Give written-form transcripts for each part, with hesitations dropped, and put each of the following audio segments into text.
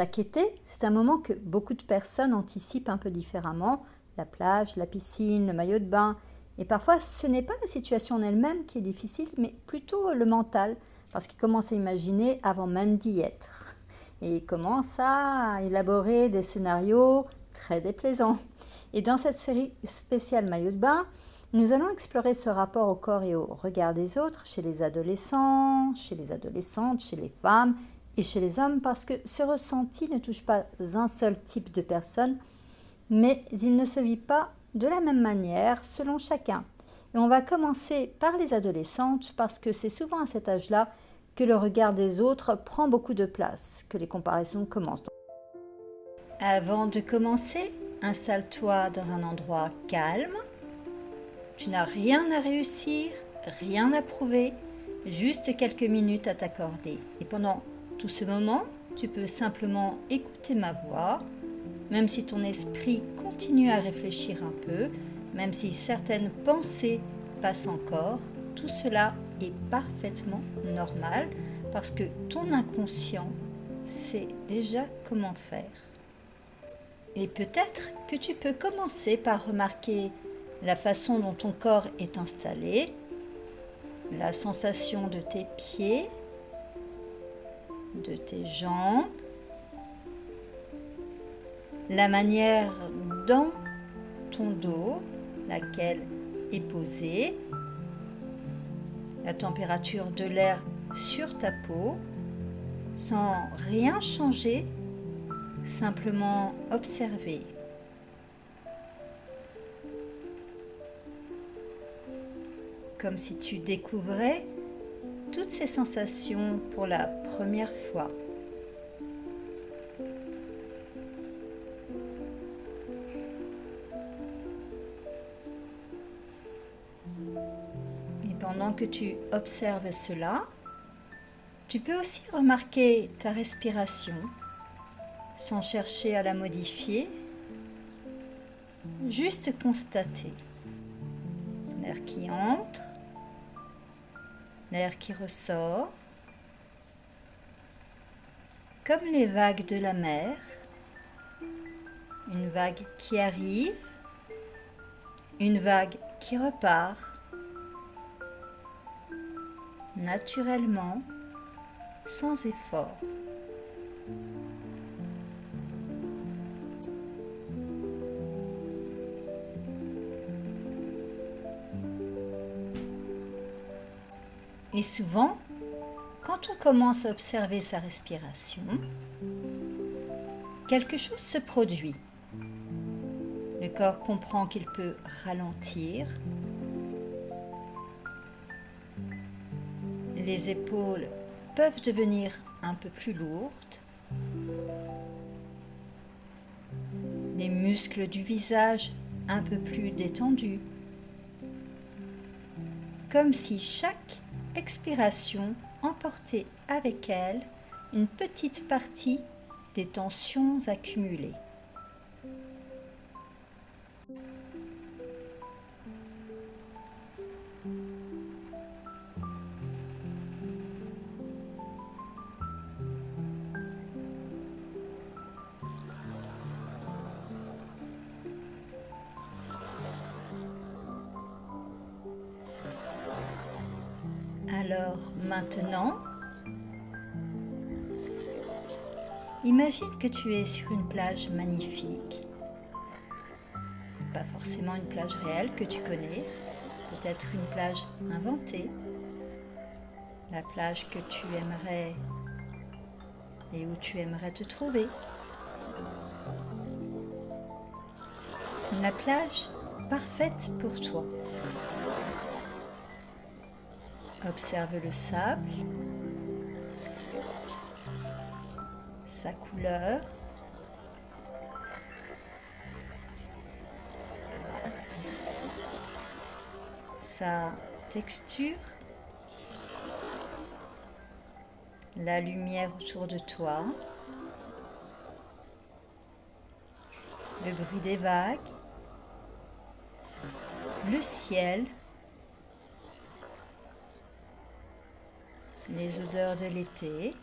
Chaque été, c'est un moment que beaucoup de personnes anticipent un peu différemment. La plage, la piscine, le maillot de bain. Et parfois, ce n'est pas la situation en elle-même qui est difficile, mais plutôt le mental, parce qu'ils commencent à imaginer avant même d'y être. Et ils commencent à élaborer des scénarios très déplaisants. Et dans cette série spéciale maillot de bain, nous allons explorer ce rapport au corps et au regard des autres chez les adolescents, chez les adolescentes, chez les femmes et chez les hommes, parce que ce ressenti ne touche pas un seul type de personne, mais il ne se vit pas de la même manière selon chacun. Et on va commencer par les adolescentes parce que c'est souvent à cet âge-là que le regard des autres prend beaucoup de place, que les comparaisons commencent. Avant de commencer, installe-toi dans un endroit calme. Tu n'as rien à réussir, rien à prouver, juste quelques minutes à t'accorder. Et pendant tout ce moment, tu peux simplement écouter ma voix, même si ton esprit continue à réfléchir un peu, même si certaines pensées passent encore, tout cela est parfaitement normal parce que ton inconscient sait déjà comment faire. Et peut-être que tu peux commencer par remarquer la façon dont ton corps est installé, la sensation de tes pieds, de tes jambes, la manière dont ton dos, laquelle est posée, la température de l'air sur ta peau, sans rien changer, simplement observer. Comme si tu découvrais toutes ces sensations pour la première fois. Et pendant que tu observes cela, tu peux aussi remarquer ta respiration sans chercher à la modifier, juste constater l'air qui entre, l'air qui ressort, comme les vagues de la mer, une vague qui arrive, une vague qui repart, naturellement, sans effort. Et souvent, quand on commence à observer sa respiration, quelque chose se produit. Le corps comprend qu'il peut ralentir. Les épaules peuvent devenir un peu plus lourdes. Les muscles du visage un peu plus détendus. Comme si chaque expiration emportait avec elle une petite partie des tensions accumulées. Alors maintenant, imagine que tu es sur une plage magnifique. Pas forcément une plage réelle que tu connais, peut-être une plage inventée. La plage que tu aimerais et où tu aimerais te trouver. La plage parfaite pour toi. Observe le sable, sa couleur, sa texture, la lumière autour de toi, le bruit des vagues, le ciel, les odeurs de l'été,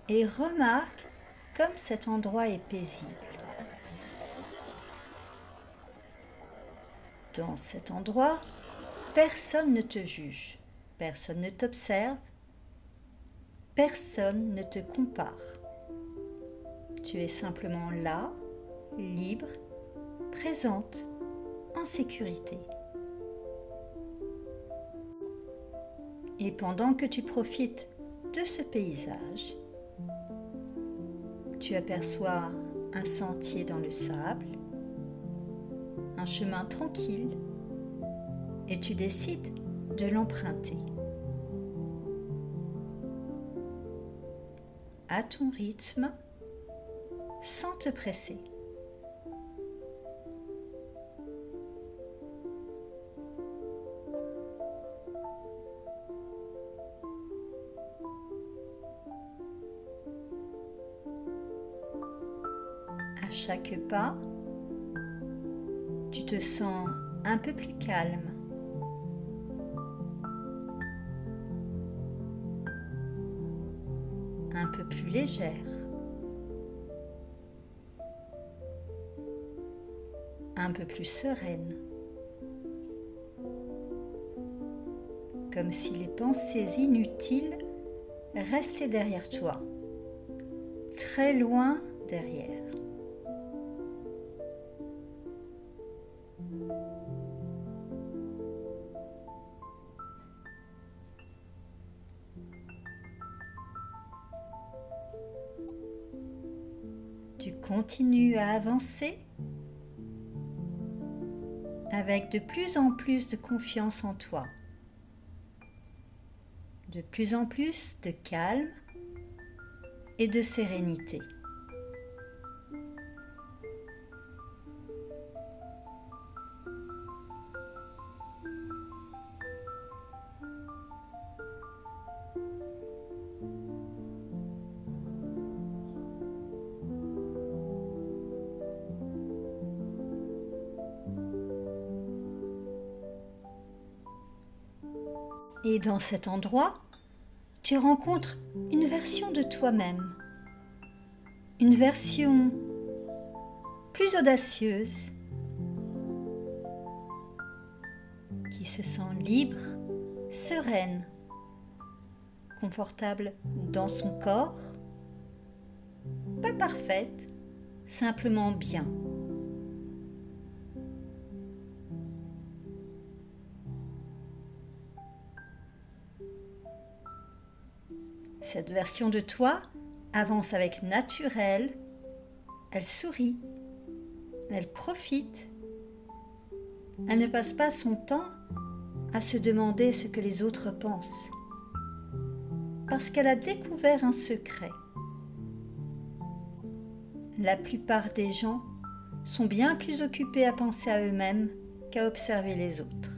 et remarque comme cet endroit est paisible. Dans cet endroit, personne ne te juge, personne ne t'observe, personne ne te compare. Tu es simplement là, libre, présente, en sécurité. Et pendant que tu profites de ce paysage, tu aperçois un sentier dans le sable, un chemin tranquille, et tu décides de l'emprunter. À ton rythme, sans te presser. À chaque pas, tu te sens un peu plus calme. Un peu plus légère. Un peu plus sereine. Comme si les pensées inutiles restaient derrière toi, très loin derrière. Tu continues à avancer avec de plus en plus de confiance en toi, de plus en plus de calme et de sérénité. Et dans cet endroit, tu rencontres une version de toi-même, une version plus audacieuse, qui se sent libre, sereine, confortable dans son corps, pas parfaite, simplement bien. Cette version de toi avance avec naturel, elle sourit, elle profite, elle ne passe pas son temps à se demander ce que les autres pensent, parce qu'elle a découvert un secret. La plupart des gens sont bien plus occupés à penser à eux-mêmes qu'à observer les autres.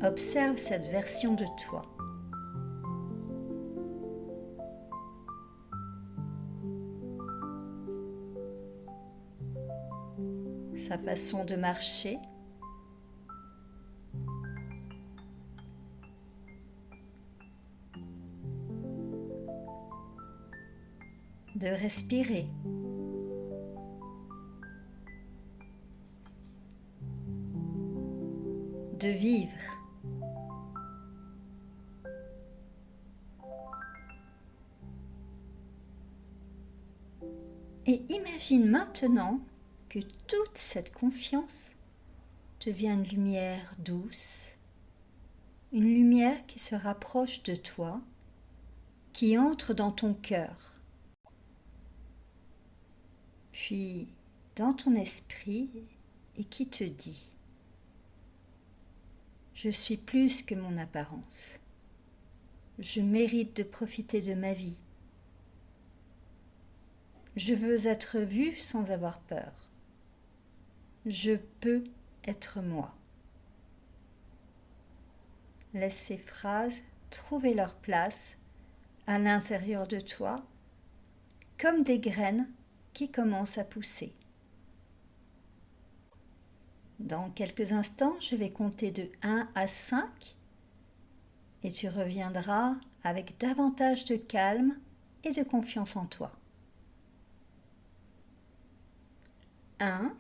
Observe cette version de toi. Sa façon de marcher, de respirer, de vivre. Et imagine maintenant que toute cette confiance devient une lumière douce, une lumière qui se rapproche de toi, qui entre dans ton cœur, puis dans ton esprit et qui te dit « Je suis plus que mon apparence. Je mérite de profiter de ma vie. Je veux être vue sans avoir peur. Je peux être moi. » Laisse ces phrases trouver leur place à l'intérieur de toi, comme des graines qui commencent à pousser. Dans quelques instants, je vais compter de 1 à 5 et tu reviendras avec davantage de calme et de confiance en toi. 1,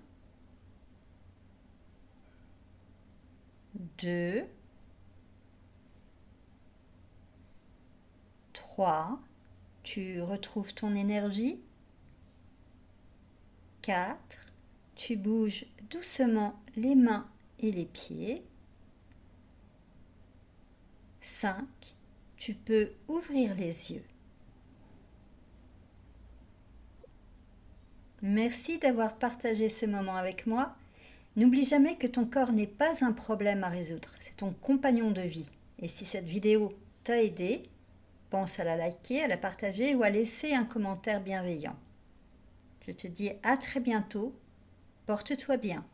2, 3, tu retrouves ton énergie. 4, tu bouges doucement les mains et les pieds. 5, tu peux ouvrir les yeux. Merci d'avoir partagé ce moment avec moi. N'oublie jamais que ton corps n'est pas un problème à résoudre, c'est ton compagnon de vie. Et si cette vidéo t'a aidé, pense à la liker, à la partager ou à laisser un commentaire bienveillant. Je te dis à très bientôt, porte-toi bien.